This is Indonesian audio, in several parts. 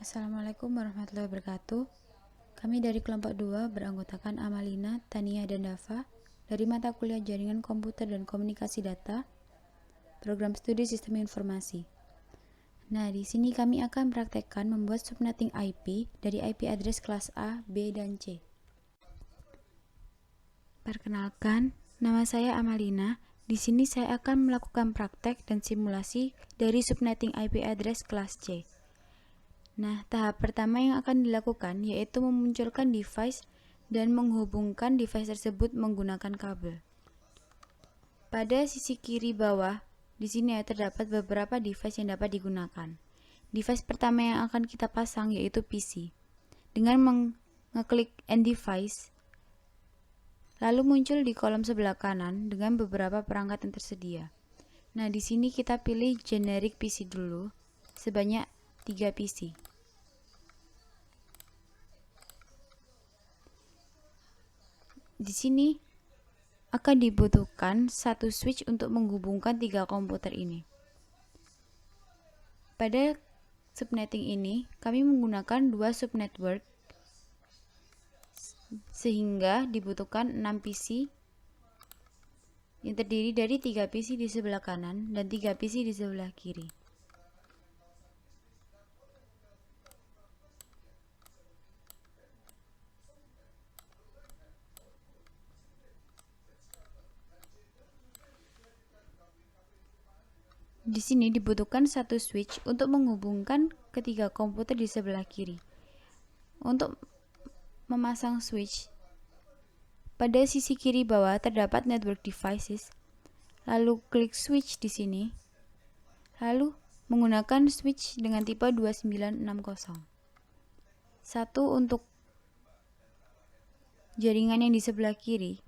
Assalamualaikum warahmatullahi wabarakatuh. Kami dari kelompok 2 beranggotakan Amalina, Tania, dan Dava dari mata kuliah Jaringan Komputer dan Komunikasi Data, Program Studi Sistem Informasi. Nah, di sini kami akan praktekkan membuat subnetting IP dari IP address kelas A, B, dan C. Perkenalkan, nama saya Amalina. Di sini saya akan melakukan praktek dan simulasi dari subnetting IP address kelas C. Nah, tahap pertama yang akan dilakukan yaitu memunculkan device dan menghubungkan device tersebut menggunakan kabel. Pada sisi kiri bawah, di sini terdapat beberapa device yang dapat digunakan. Device pertama yang akan kita pasang yaitu PC. Dengan mengeklik End Device, lalu muncul di kolom sebelah kanan dengan beberapa perangkat yang tersedia. Nah, di sini kita pilih generic PC dulu, sebanyak 3 PC. Di sini akan dibutuhkan satu switch untuk menghubungkan 3 komputer ini. Pada subnetting ini, kami menggunakan 2 subnetwork sehingga dibutuhkan 6 PC yang terdiri dari 3 PC di sebelah kanan dan 3 PC di sebelah kiri. Di sini dibutuhkan satu switch untuk menghubungkan ketiga komputer di sebelah kiri. Untuk memasang switch, pada sisi kiri bawah terdapat network devices. Lalu klik switch di sini. Lalu menggunakan switch dengan tipe 2960. Satu untuk jaringan yang di sebelah kiri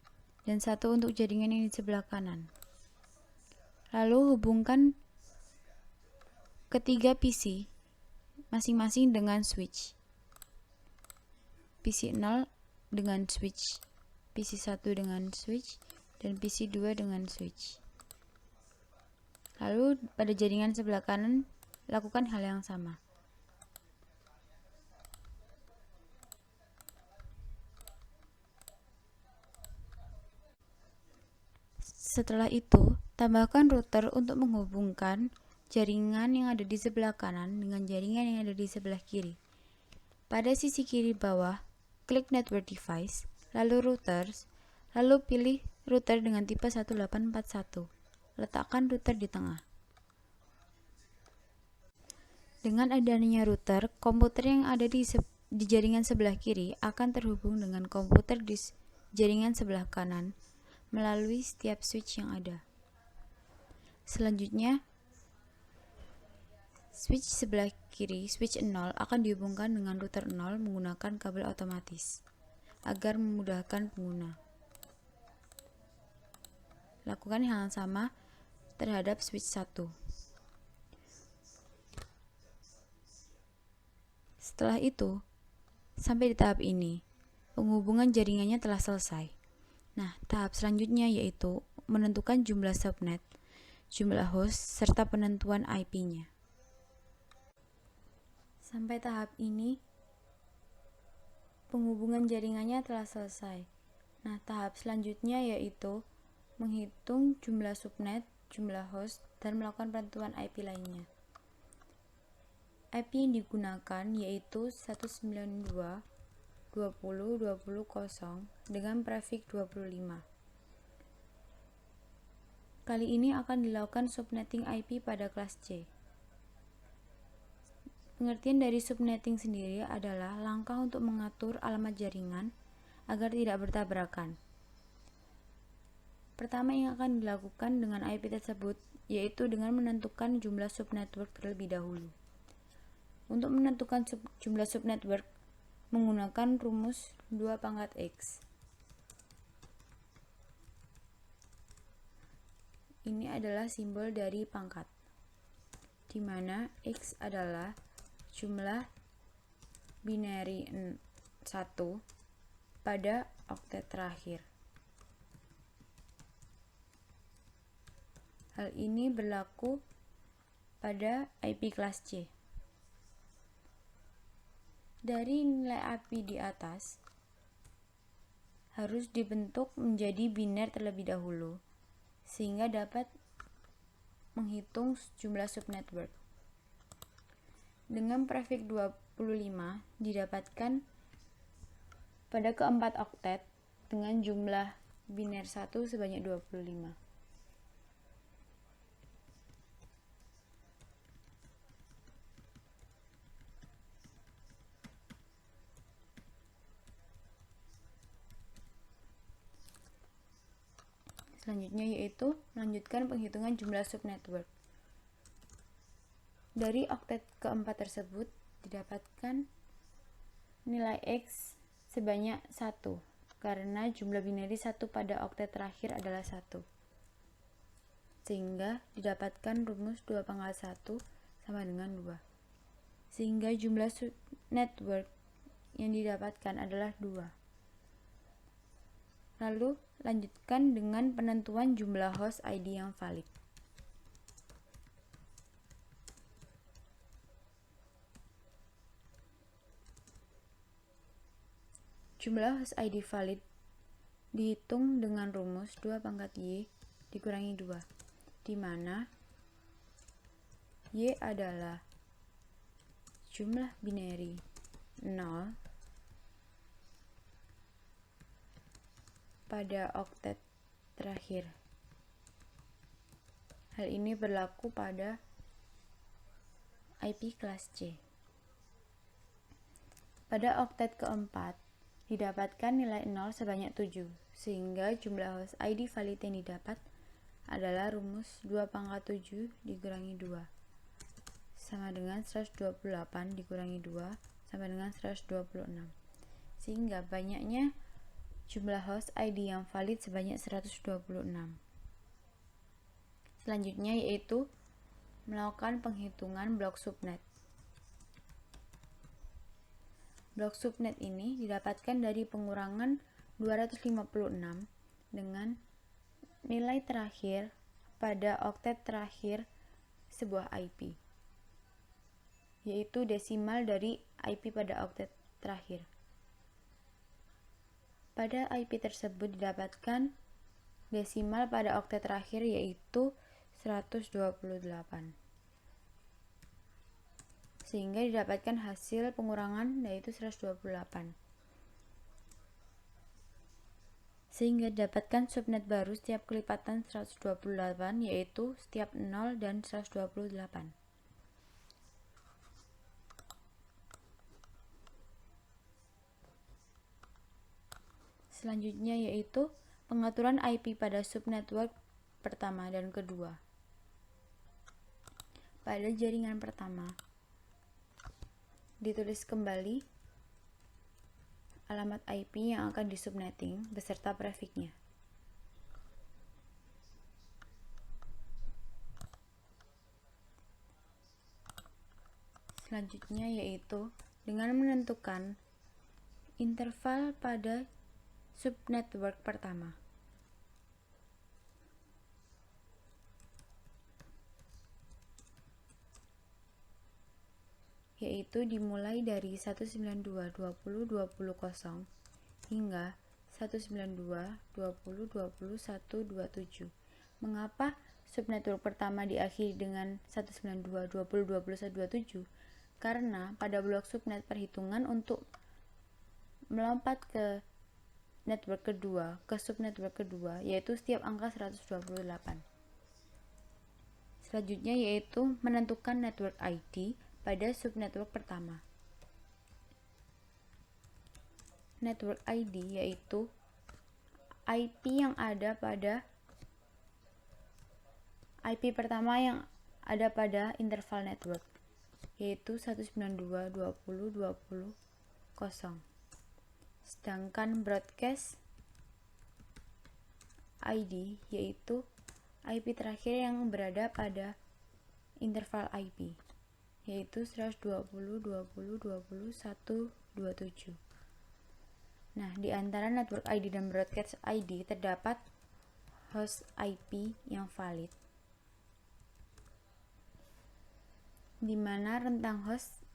dan satu untuk jaringan yang di sebelah kanan. Lalu hubungkan ketiga PC masing-masing dengan switch. PC 0 dengan switch, PC 1 dengan switch, dan PC 2 dengan switch. Lalu pada jaringan sebelah kanan lakukan hal yang sama. Setelah itu, tambahkan router untuk menghubungkan jaringan yang ada di sebelah kanan dengan jaringan yang ada di sebelah kiri. Pada sisi kiri bawah, klik network device, lalu routers, lalu pilih router dengan tipe 1841. Letakkan router di tengah. Dengan adanya router, komputer yang ada di jaringan sebelah kiri akan terhubung dengan komputer di jaringan sebelah kanan melalui setiap switch yang ada. Selanjutnya, switch sebelah kiri, switch 0, akan dihubungkan dengan router 0 menggunakan kabel otomatis agar memudahkan pengguna. Lakukan hal yang sama terhadap switch 1. Setelah itu, sampai di tahap ini, penghubungan jaringannya telah selesai. Nah, tahap selanjutnya yaitu menentukan jumlah subnet, jumlah host, serta penentuan IP-nya. Sampai tahap ini, penghubungan jaringannya telah selesai. Nah, tahap selanjutnya yaitu menghitung jumlah subnet, jumlah host, dan melakukan penentuan IP lainnya. IP yang digunakan yaitu 192.20.20.0 dengan prefix 25. Kali ini akan dilakukan subnetting IP pada kelas C. Pengertian dari subnetting sendiri adalah langkah untuk mengatur alamat jaringan agar tidak bertabrakan. Pertama yang akan dilakukan dengan IP tersebut yaitu dengan menentukan jumlah subnetwork terlebih dahulu. Untuk menentukan jumlah subnetwork menggunakan rumus 2⁻X. Ini adalah simbol dari pangkat, di mana X adalah jumlah binary 1 pada oktet terakhir. Hal ini berlaku pada IP kelas C. Dari nilai IP di atas harus dibentuk menjadi biner terlebih dahulu, sehingga dapat menghitung jumlah subnetwork. Dengan prefix 25 didapatkan pada keempat oktet dengan jumlah biner 1 sebanyak 25. Selanjutnya yaitu melanjutkan penghitungan jumlah subnetwork. Dari oktet keempat tersebut didapatkan nilai X sebanyak 1 karena jumlah binary 1 pada oktet terakhir adalah 1. Sehingga didapatkan rumus 2 pangkat 1 sama dengan 2. Sehingga jumlah subnetwork yang didapatkan adalah 2. Lalu lanjutkan dengan penentuan jumlah host ID yang valid. Jumlah host ID valid dihitung dengan rumus 2 pangkat Y dikurangi 2, di mana Y adalah jumlah binary 0 pada oktet terakhir. Hal ini berlaku pada IP kelas C. Pada oktet keempat didapatkan nilai 0 sebanyak 7, sehingga jumlah host ID valid yang didapat adalah rumus 2 pangkat 7 dikurangi 2 sama dengan 128 dikurangi 2 sama dengan 126, sehingga banyaknya jumlah host ID yang valid sebanyak 126. Selanjutnya yaitu melakukan penghitungan blok subnet. Blok subnet ini didapatkan dari pengurangan 256 dengan nilai terakhir pada oktet terakhir sebuah IP, yaitu desimal dari IP pada oktet terakhir. Pada IP tersebut didapatkan desimal pada oktet terakhir yaitu 128. Sehingga didapatkan hasil pengurangan yaitu 128. Sehingga didapatkan subnet baru setiap kelipatan 128 yaitu setiap 0 dan 128. Selanjutnya yaitu pengaturan IP pada subnetwork pertama dan kedua. Pada jaringan pertama, ditulis kembali alamat IP yang akan disubnetting beserta prefixnya. Selanjutnya yaitu dengan menentukan interval pada subnetwork pertama. Yaitu dimulai dari 192.20.20.0 hingga 192.20.21.27. Mengapa subnetwork pertama diakhiri dengan 192.20.21.27? Karena pada blok subnet perhitungan untuk melompat ke network kedua, ke subnetwork kedua, yaitu setiap angka 128. Selanjutnya yaitu menentukan network ID pada subnetwork pertama. Network ID yaitu IP yang ada pada IP pertama yang ada pada interval network, yaitu 192.20.20.0. Sedangkan broadcast ID yaitu IP terakhir yang berada pada interval IP, yaitu 120.20.20.127. Nah, di antara network ID dan broadcast ID terdapat host IP yang valid, di mana rentang host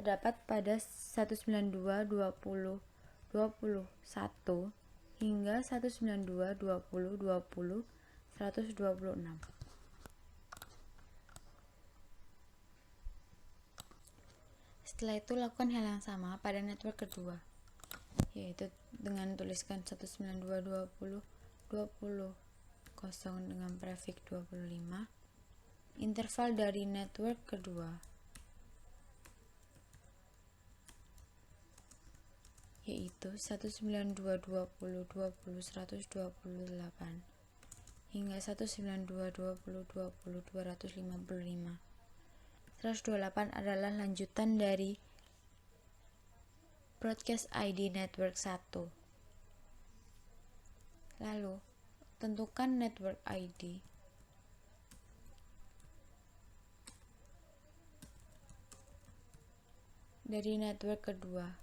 terdapat pada 192.20.21 hingga 192.20.20.126. Setelah itu lakukan hal yang sama pada network kedua, yaitu dengan tuliskan 192.20.20 kosong dengan prefix 25, interval dari network kedua, yaitu 192.20.20.128 hingga 192.20.20.255. 128 adalah lanjutan dari broadcast ID network 1. Lalu, tentukan network ID dari network kedua,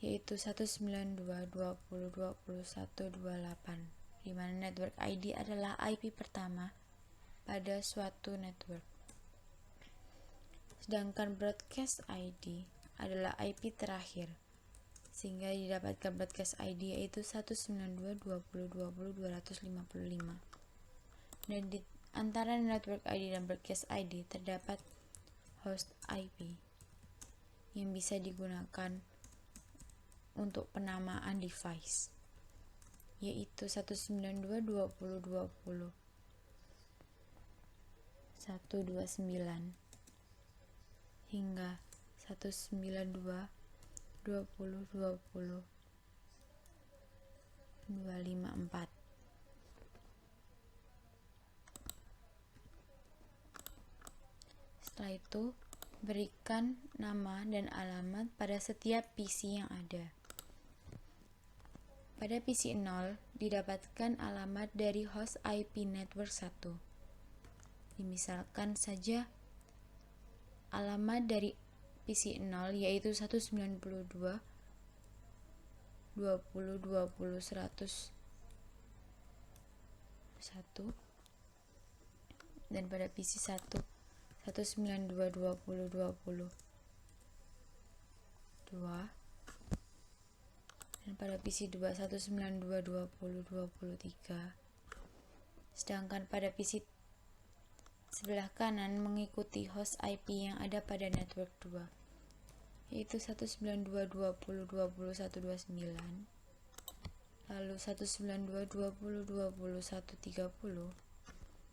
yaitu 192.20.2128, di mana network ID adalah IP pertama pada suatu network. Sedangkan broadcast ID adalah IP terakhir, sehingga didapatkan broadcast ID yaitu 192.20.20.255. Dan di antara network ID dan broadcast ID terdapat host IP yang bisa digunakan untuk penamaan device, yaitu 192.20.129 hingga 192.20.254. Setelah itu, berikan nama dan alamat pada setiap PC yang ada. Pada PC 0 didapatkan alamat dari host IP network 1. Dimisalkan saja alamat dari PC 0 yaitu 192.20.20.101 dan pada PC 1 192.20.20.2 dan pada PC 2 192.20.20.23. Sedangkan pada PC sebelah kanan mengikuti host IP yang ada pada network 2, yaitu 192.20.20.129, lalu 192.20.20.130,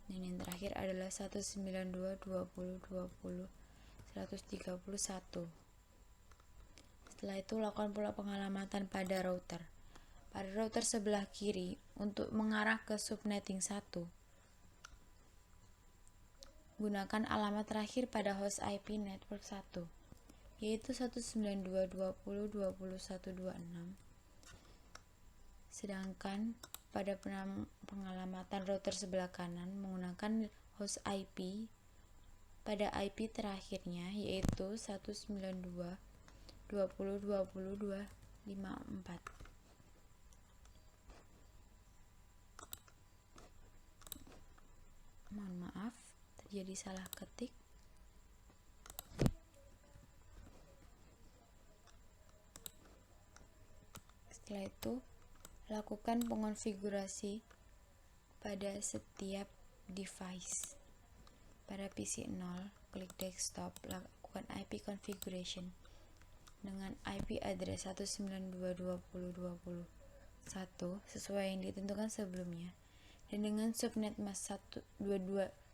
dan yang terakhir adalah 192.20.20.131. Setelah itu lakukan pula pengalamatan pada router. Pada router sebelah kiri untuk mengarah ke subnetting 1, gunakan alamat terakhir pada host IP network 1, yaitu 192.20.2126. Sedangkan pada pengalamatan router sebelah kanan menggunakan host IP pada IP terakhirnya, yaitu 192.20.20.254. Mohon maaf, terjadi salah ketik. Setelah itu, lakukan pengonfigurasi pada setiap device. Pada PC 0, klik desktop, lakukan IP configuration dengan IP address 192.20.20.1 sesuai yang ditentukan sebelumnya, dan dengan subnet mask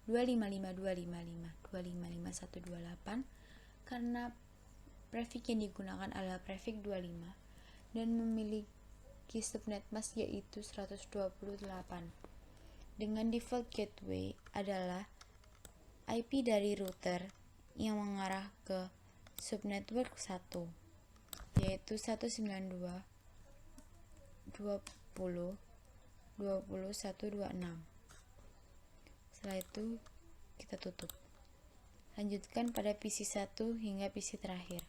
255.255.255.128 karena prefix yang digunakan adalah prefix 25 dan memiliki subnet mask yaitu 128. Dengan default gateway adalah IP dari router yang mengarah ke subnetwork 1, yaitu 192.20.20.126. Setelah itu kita tutup. Lanjutkan pada PC 1 hingga PC terakhir.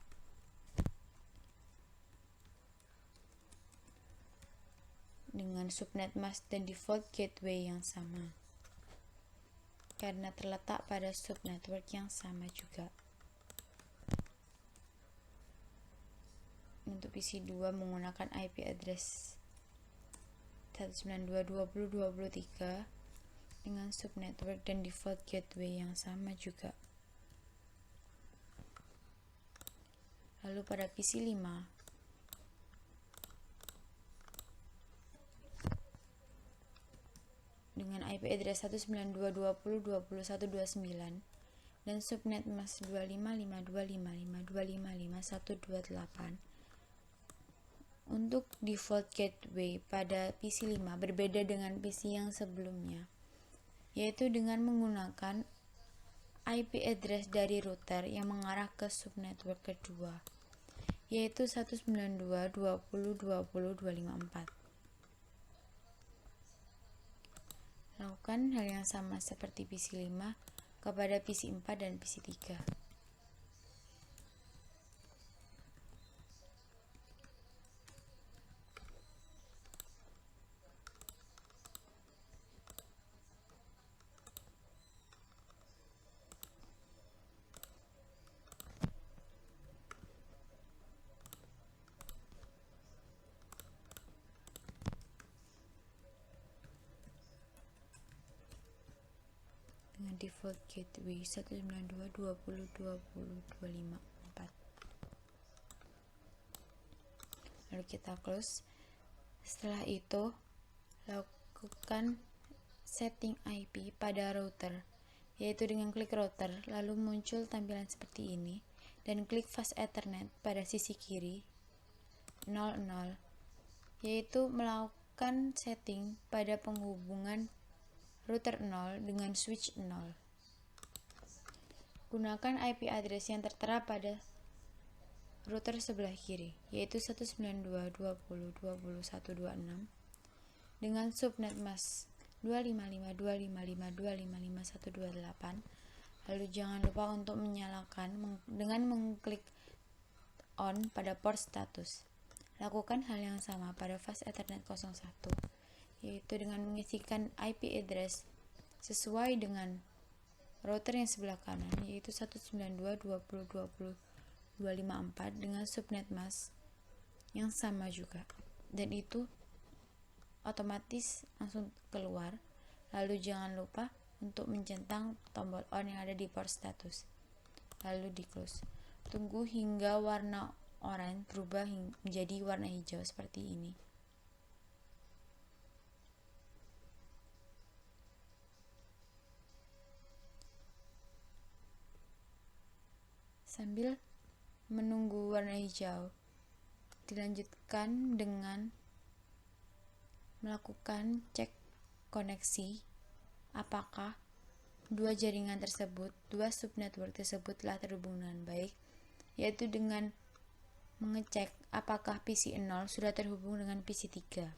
Dengan subnet mask dan default gateway yang sama, karena terletak pada subnetwork yang sama juga. untuk PC2 menggunakan IP address 192.20.23 dengan subnetwork dan default gateway yang sama juga. Lalu pada PC5 dengan IP address 192.20.21.29 dan subnet mask 255.255.255.128. Untuk default gateway pada PC5 berbeda dengan PC yang sebelumnya, yaitu dengan menggunakan IP address dari router yang mengarah ke subnetwork kedua, yaitu 192.20.20.254. Lakukan hal yang sama seperti PC5 kepada PC4 dan PC3. Dengan default gateway 192.20.20.254. Lalu kita close. Setelah itu lakukan setting IP pada router, yaitu dengan klik router, lalu muncul tampilan seperti ini, dan klik fast ethernet pada sisi kiri 00, yaitu melakukan setting pada penghubungan router 0 dengan switch 0. Gunakan IP address yang tertera pada router sebelah kiri, yaitu 192.20.21.26 dengan subnet mask 255.255.255.128. Lalu jangan lupa untuk menyalakan dengan mengklik on pada port status. Lakukan hal yang sama pada fast ethernet 01, yaitu dengan mengisikan IP address sesuai dengan router yang sebelah kanan, yaitu 192.20.20.254 dengan subnet mask yang sama juga, dan itu otomatis langsung keluar. Lalu jangan lupa untuk mencentang tombol on yang ada di port status, lalu di close. Tunggu hingga warna oranye berubah menjadi warna hijau seperti ini. Sambil menunggu warna hijau, dilanjutkan dengan melakukan cek koneksi apakah dua jaringan tersebut, dua subnetwork tersebut telah terhubung dengan baik, yaitu dengan mengecek apakah PC 0 sudah terhubung dengan PC 3.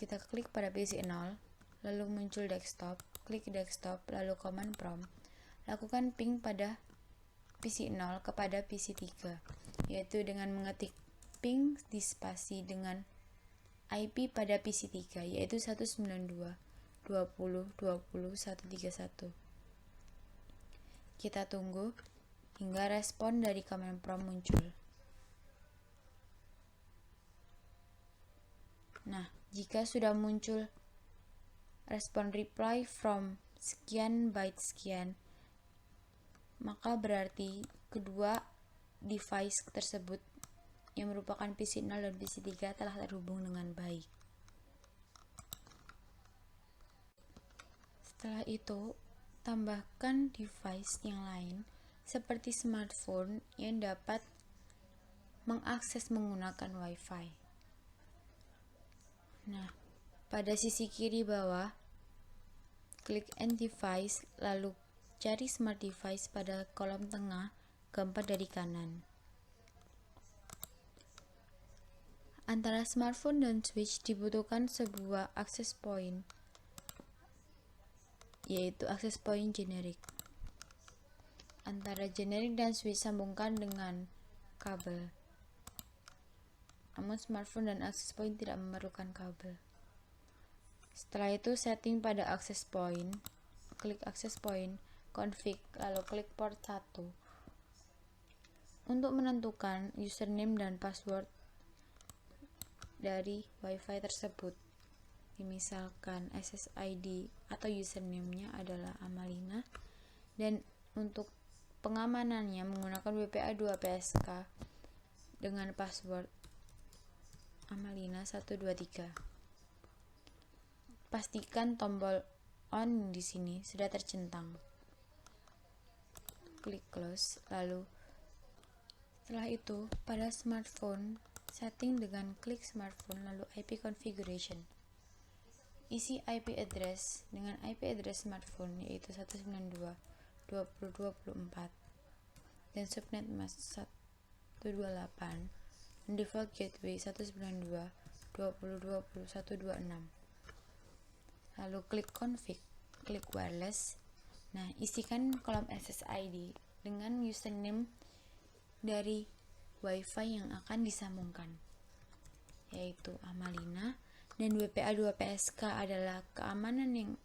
Kita klik pada PC 0, lalu muncul desktop, klik desktop, lalu command prompt, lakukan ping pada PC 0 kepada PC 3, yaitu dengan mengetik ping di spasi dengan IP pada PC 3, yaitu 192.20.20.131. Kita tunggu hingga respon dari command prompt muncul. Nah, jika sudah muncul respon reply from sekian byte sekian, maka berarti kedua device tersebut yang merupakan PC 0 dan PC 3 telah terhubung dengan baik. Setelah itu, tambahkan device yang lain seperti smartphone yang dapat mengakses menggunakan Wi-Fi. Nah, pada sisi kiri bawah, klik End Device, lalu cari Smart Device pada kolom tengah keempat dari kanan. Antara smartphone dan switch dibutuhkan sebuah access point, yaitu access point generik. Antara generik dan switch sambungkan dengan kabel. Namun smartphone dan access point tidak memerlukan kabel. Setelah itu setting pada access point, klik access point, config, lalu klik port 1. untuk menentukan username dan password dari WiFi tersebut. Misalkan SSID atau username-nya adalah Amalina, dan untuk pengamanannya menggunakan WPA2PSK dengan password Amalina 123. Pastikan tombol on di sini sudah tercentang. Klik close, lalu setelah itu pada smartphone setting dengan klik smartphone lalu IP configuration. Isi IP address dengan IP address smartphone yaitu 192.20.24 dan subnet mask 128 dan default gateway 192.20.21.26. Lalu klik config, klik wireless. Nah, isikan kolom SSID dengan username dari WiFi yang akan disambungkan, yaitu Amalina, dan WPA2PSK adalah keamanan yang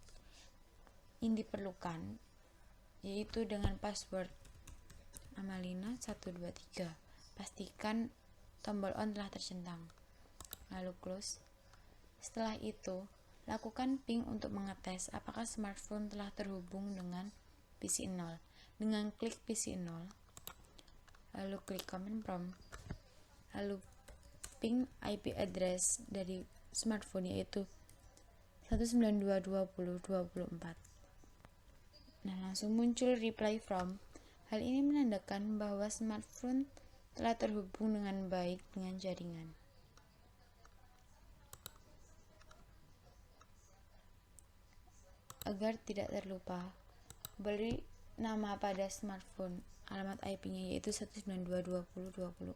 diperlukan, yaitu dengan password Amalina 123. Pastikan tombol on telah tercentang, lalu close. Setelah itu, lakukan ping untuk mengetes apakah smartphone telah terhubung dengan PC 0 dengan klik PC 0, lalu klik command prompt, lalu ping IP address dari smartphone yaitu 192.20.24. Nah, langsung muncul reply from. Hal ini menandakan bahwa smartphone telah terhubung dengan baik dengan jaringan. Agar tidak terlupa, beri nama pada smartphone. Alamat IP-nya yaitu 192.20.24.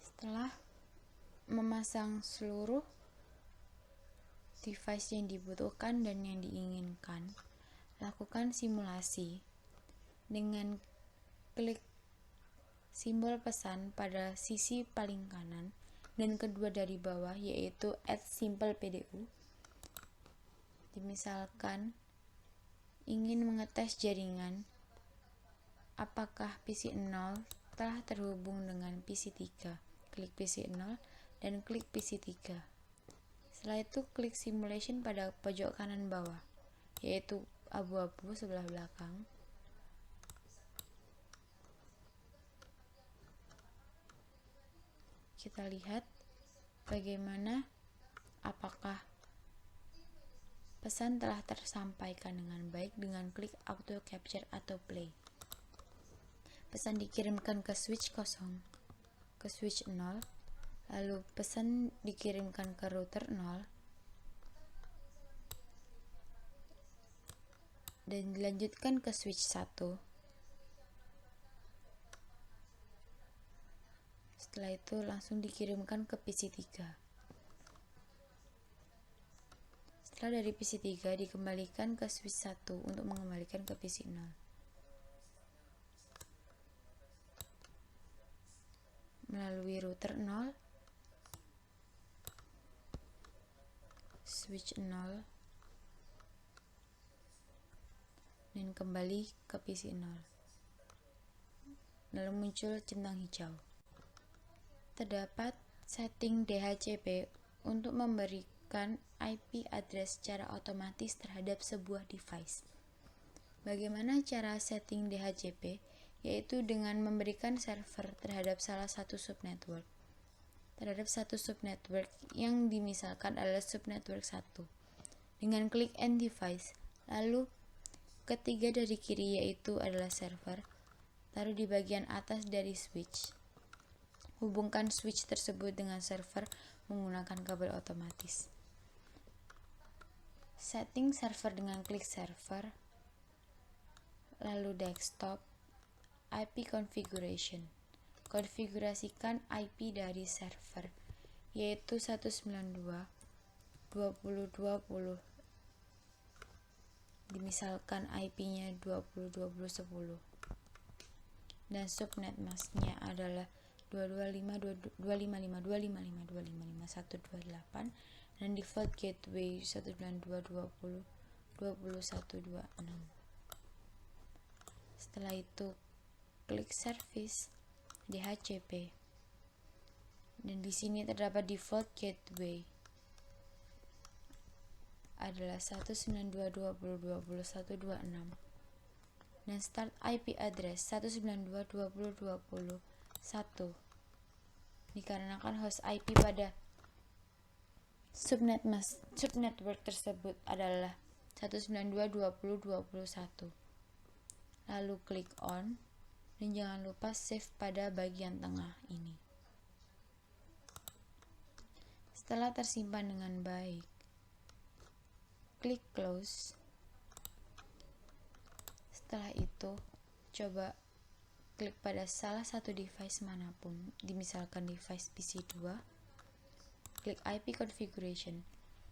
Setelah memasang seluruh device yang dibutuhkan dan yang diinginkan, lakukan simulasi dengan klik simbol pesan pada sisi paling kanan dan kedua dari bawah yaitu add simple PDU. Misalkan ingin mengetes jaringan apakah PC 0 telah terhubung dengan PC 3. Klik PC 0 dan klik PC 3. Setelah itu klik simulation pada pojok kanan bawah yaitu abu-abu sebelah belakang. Kita lihat bagaimana apakah pesan telah tersampaikan dengan baik dengan klik auto capture atau play. Pesan dikirimkan ke switch 0, ke switch 0, lalu pesan dikirimkan ke router 0 dan dilanjutkan ke switch 1. Setelah itu langsung dikirimkan ke PC 3. Setelah dari PC 3 dikembalikan ke switch 1 untuk mengembalikan ke PC 0. Melalui router 0, switch 0, dan kembali ke PC 0. Lalu muncul centang hijau. Terdapat setting DHCP untuk memberikan IP address secara otomatis terhadap sebuah device. Bagaimana cara setting DHCP? Yaitu dengan memberikan server terhadap salah satu subnetwork. Terhadap satu subnetwork yang dimisalkan adalah subnetwork 1. Dengan klik end device, lalu ketiga dari kiri yaitu adalah server. Taruh di bagian atas dari switch. Hubungkan switch tersebut dengan server menggunakan kabel otomatis. Setting server dengan klik server, lalu desktop, IP configuration. Konfigurasikan IP dari server, yaitu 192.20.20. Dimisalkan IP-nya 20.20.10. Dan subnet masknya adalah 255.255.255.255.128 dan default gateway 192.20.21.26. Setelah itu klik service DHCP dan di sini terdapat default gateway adalah 192.20.21.26 dan start IP address 192.20.21 dikarenakan host IP pada subnetwork tersebut adalah 192.20.21. Lalu klik on dan jangan lupa save pada bagian tengah ini. Setelah tersimpan dengan baik, klik close. Setelah itu, coba klik pada salah satu device manapun, misalkan device PC2, klik IP configuration,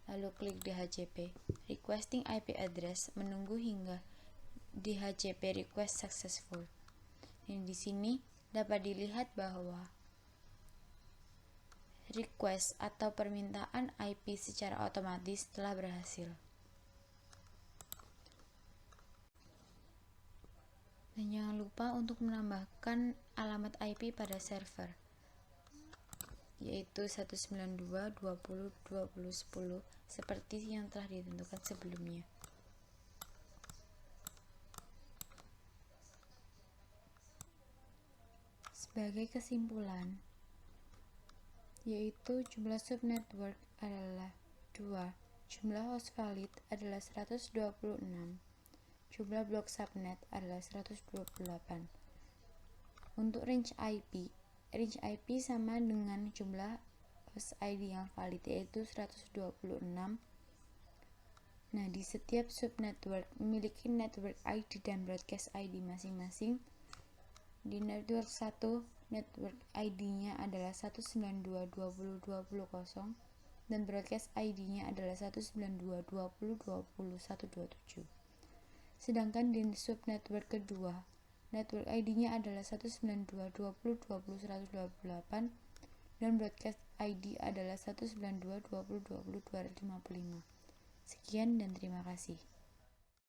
lalu klik DHCP, requesting IP address, menunggu hingga DHCP request successful. Dan di sini dapat dilihat bahwa request atau permintaan IP secara otomatis telah berhasil. Dan jangan lupa untuk menambahkan alamat IP pada server, yaitu 192.20.20.10 seperti yang telah ditentukan sebelumnya. Sebagai kesimpulan, yaitu jumlah subnetwork adalah 2, jumlah host valid adalah 126, jumlah blok subnet adalah 128. Untuk range IP sama dengan jumlah host ID yang valid, yaitu 126. Nah, di setiap subnetwork memiliki network ID dan broadcast ID masing-masing. Di network 1, network ID-nya adalah 192.20.20.0 dan broadcast ID-nya adalah 192.20.20.127. Sedangkan di subnetwork kedua, network ID-nya adalah 192.20.20.128 dan broadcast ID adalah 192.20.20.255. Sekian dan terima kasih.